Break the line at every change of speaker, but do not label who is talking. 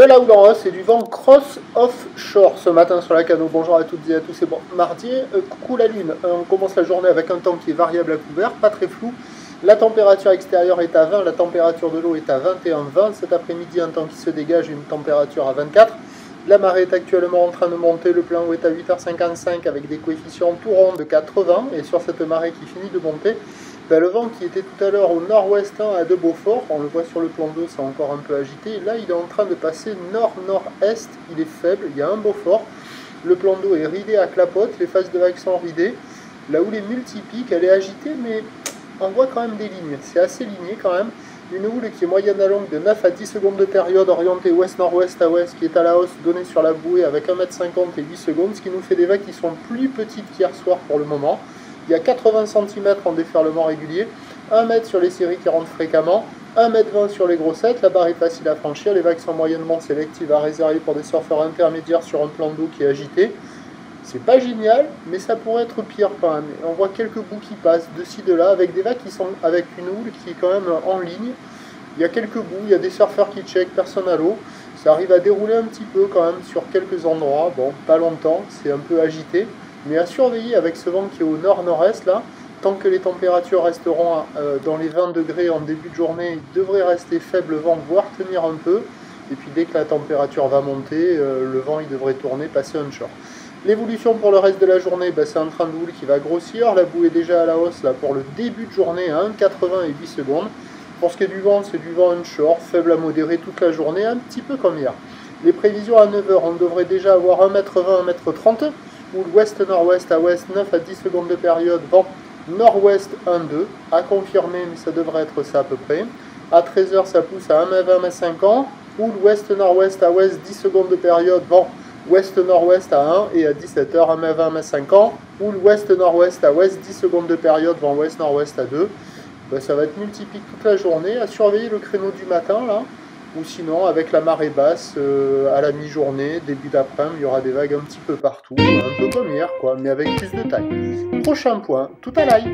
De là où l'on a, c'est du vent cross offshore ce matin sur la Cano. Bonjour à toutes et à tous, c'est bon, mardi. Coucou la lune. On commence la journée avec un temps qui est variable à couvert, pas très flou. La température extérieure est à 20, la température de l'eau est à 21-20. Cet après-midi, un temps qui se dégage, une température à 24. La marée est actuellement en train de monter, le plan haut est à 8h55 avec des coefficients tout ronds de 80. Et sur cette marée qui finit de monter, le vent qui était tout à l'heure au nord-ouest à de Beaufort, on le voit sur le plan d'eau, c'est encore un peu agité. Là, il est en train de passer nord-nord-est, il est faible, il y a un Beaufort. Le plan d'eau est ridé à clapote, les phases de vagues sont ridées. Là où les multipiques, elle est agitée, mais on voit quand même des lignes. C'est assez ligné quand même. Une houle qui est moyenne à longue de 9 à 10 secondes de période, orientée ouest-nord-ouest à ouest, qui est à la hausse, donnée sur la bouée avec 1,50 m et 8 secondes, ce qui nous fait des vagues qui sont plus petites qu'hier soir pour le moment. Il y a 80 cm en déferlement régulier, 1 m sur les séries qui rentrent fréquemment, 1,20 m sur les grossettes, la barre est facile à franchir, les vagues sont moyennement sélectives à réserver pour des surfeurs intermédiaires sur un plan d'eau qui est agité. C'est pas génial, mais ça pourrait être pire quand même. On voit quelques bouts qui passent de ci, de là, avec des vagues qui sont avec une houle qui est quand même en ligne. Il y a quelques bouts, il y a des surfeurs qui checkent, personne à l'eau. Ça arrive à dérouler un petit peu quand même sur quelques endroits. Bon, pas longtemps, c'est un peu agité. Mais à surveiller avec ce vent qui est au nord-nord-est là, tant que les températures resteront dans les 20 degrés en début de journée, il devrait rester faible vent, voire tenir un peu. Et puis dès que la température va monter, le vent il devrait tourner, passer onshore. L'évolution pour le reste de la journée, c'est un train de houle qui va grossir. La boue est déjà à la hausse là, pour le début de journée à 1,80 et 8 secondes. Pour ce qui est du vent, c'est du vent onshore, faible à modéré toute la journée, un petit peu comme hier. Les prévisions à 9 h, on devrait déjà avoir 1,20 m, 1,30 m. Ou ouest-nord-ouest à ouest, 9 à 10 secondes de période, vent nord-ouest 1-2, à confirmer, mais ça devrait être ça à peu près. À 13 h, ça pousse à 1,20 m 50, ou ouest-nord-ouest à ouest, 10 secondes de période, vent ouest-nord-ouest à 1, et à 17 h, 1,20 m 50, ou ouest-nord-ouest à ouest, 10 secondes de période, vent ouest-nord-ouest à 2. Ça va être multiplique toute la journée, à surveiller le créneau du matin, là. Ou sinon, avec la marée basse, à la mi-journée, début d'après-midi, il y aura des vagues un petit peu partout, un peu comme hier, quoi, mais avec plus de taille. Prochain point, tout à l'ail.